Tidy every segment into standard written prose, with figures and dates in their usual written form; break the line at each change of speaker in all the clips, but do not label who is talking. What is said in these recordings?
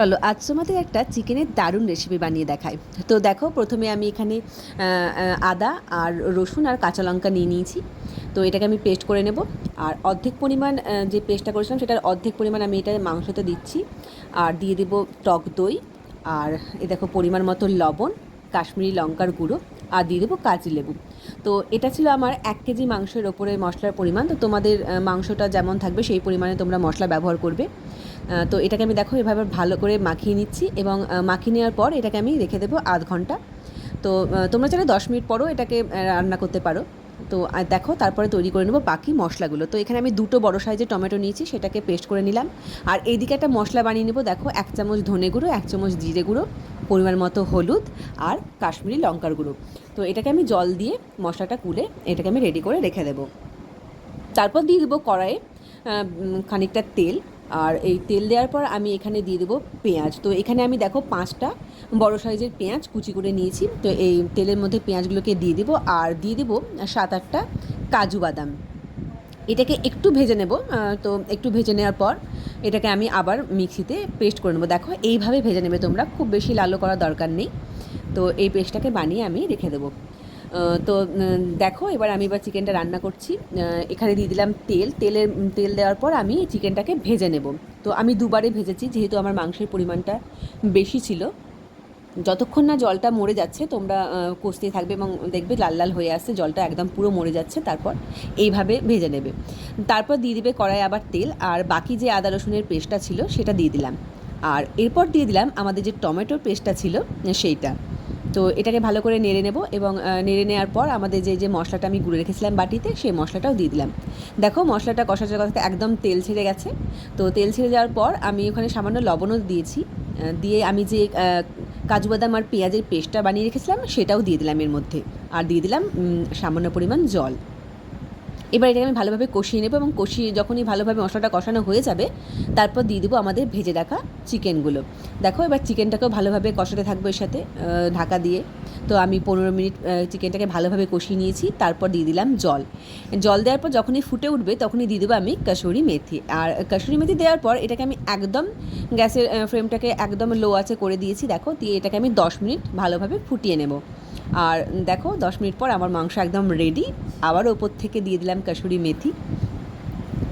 চলো আজ তোমাদের একটা চিকেনের দারুণ রেসিপি বানিয়ে দেখাই। তো দেখো, প্রথমে আমি এখানে আদা আর রসুন আর কাঁচা লঙ্কা নিয়ে নিয়েছি। তো এটাকে আমি পেস্ট করে নেব। আর অর্ধেক পরিমাণ যে পেস্টটা করেছিলাম সেটার অর্ধেক পরিমাণ আমি এটা মাংসতে দিচ্ছি। আর দিয়ে দেবো টক দই। আর এ দেখো পরিমাণ মতো লবণ, কাশ্মীরি লঙ্কার গুঁড়ো, আর দিয়ে দেবো কাজি লেবু। তো এটা ছিল আমার 1 কেজি মাংসের ওপরে মশলার পরিমাণ। তো তোমাদের মাংসটা যেমন থাকবে সেই পরিমাণে তোমরা মশলা ব্যবহার করবে। তো এটাকে আমি দেখো এভাবে ভালো করে মাখিয়ে নিচ্ছি এবং মাখিয়ে নেওয়ার পর এটাকে আমি রেখে দেবো আধ ঘন্টা। তো তোমরা চাইলে 10 মিনিট পরও এটাকে রান্না করতে পারো। তো দেখো তারপরে তৈরি করে নেবো বাকি মশলাগুলো। তো এখানে আমি 2টো বড় সাইজের টমেটো নিয়েছি, সেটাকে পেস্ট করে নিলাম। আর এইদিকে একটা মশলা বানিয়ে নেবো। দেখো 1 চামচ ধনে গুঁড়ো, 1 চামচ জিরে গুঁড়ো, পরিমাণ মতো হলুদ আর কাশ্মীরি লঙ্কার গুঁড়ো। তো এটাকে আমি জল দিয়ে মশলাটা কুলে এটাকে আমি রেডি করে রেখে দেবো। তারপর দিয়ে দেবো কড়াইয়ে খানিকটা তেল। আর এই তেল দেওয়ার পর আমি এখানে দিয়ে দেবো পেঁয়াজ। তো এখানে আমি দেখো 5টা বড় সাইজের পেঁয়াজ কুচি করে নিয়েছি। তো এই তেলের মধ্যে পেঁয়াজগুলোকে দিয়ে দেবো আর দিয়ে দেবো 7-8টা কাজু বাদাম। এটাকে একটু ভেজে নেব। তো একটু ভেজে নেওয়ার পর এটাকে আমি আবার মিক্সিতে পেস্ট করে নেবো। দেখো এইভাবে ভেজে নেবে তোমরা, খুব বেশি লালো করার দরকার নেই। তো এই পেস্টটাকে বানিয়ে আমি রেখে দেবো। তো দেখো এবার চিকেনটা রান্না করছি। এখানে দিয়ে দিলাম তেল দেওয়ার পর আমি চিকেনটাকে ভেজে নেব। তো আমি দুবারে ভেজেছি, যেহেতু আমার মাংসের পরিমাণটা বেশি ছিল। যতক্ষণ না জলটা মরে যাচ্ছে তোমরা কষতেই থাকবে এবং দেখবে লাল লাল হয়ে আসছে, জলটা একদম পুরো মরে যাচ্ছে। তারপর এইভাবে ভেজে নেবে। তারপর দিয়ে দিবে কড়াই আবার তেল, আর বাকি যে আদা রসুনের পেস্টটা ছিল সেটা দিয়ে দিলাম। আর এরপর দিয়ে দিলাম আমাদের যে টমেটোর পেস্টটা ছিল সেইটা। তো এটাকে ভালো করে নেড়ে নেব এবং নেড়ে নেওয়ার পর আমাদের যে মশলাটা আমি গুঁড়ে রেখেছিলাম বাটিতে, সেই মশলাটাও দিয়ে দিলাম। দেখো মশলাটা কষাতে কষাতে একদম তেল ছেড়ে গেছে। তো তেল ছেড়ে যাওয়ার পর আমি ওখানে সামান্য লবণও দিয়েছি। দিয়ে আমি যে কাজু বাদাম আর পেঁয়াজের পেস্টটা বানিয়ে রেখেছিলাম সেটাও দিয়ে দিলাম এর মধ্যে। আর দিয়ে দিলাম সামান্য পরিমাণ জল। এবার এটাকে আমি ভালোভাবে কষিয়ে নেবো এবং যখনই ভালোভাবে মশলাটা কষানো হয়ে যাবে তারপর দিয়ে দেবো আমাদের ভেজে রাখা চিকেনগুলো। দেখো এবার চিকেনটাকেও ভালোভাবে কষাতে থাকবো এর সাথে ঢাকা দিয়ে। তো আমি 15 মিনিট চিকেনটাকে ভালোভাবে কষিয়ে নিয়েছি। তারপর দিয়ে দিলাম জল দেওয়ার পর যখনই ফুটে উঠবে তখনই দিয়ে দেবো আমি কাসুরি মেথি। আর কাসুরি মেথি দেওয়ার পর এটাকে আমি একদম গ্যাসের ফ্লেমটাকে একদম লো আঁচে করে দিয়েছি। দেখো দিয়ে এটাকে আমি 10 মিনিট ভালোভাবে ফুটিয়ে নেব। আর দেখো 10 মিনিট পর আমার মাংস একদম রেডি। আবার ওপর থেকে দিয়ে দিলাম কাসুরি মেথি।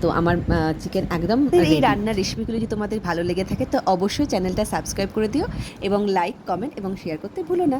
তো আমার চিকেন একদম এই রান্নার রেসিপিগুলো যদি তোমাদের ভালো লেগে থাকে তো অবশ্যই চ্যানেলটা সাবস্ক্রাইব করে দিও এবং লাইক, কমেন্ট এবং শেয়ার করতে ভুলো না।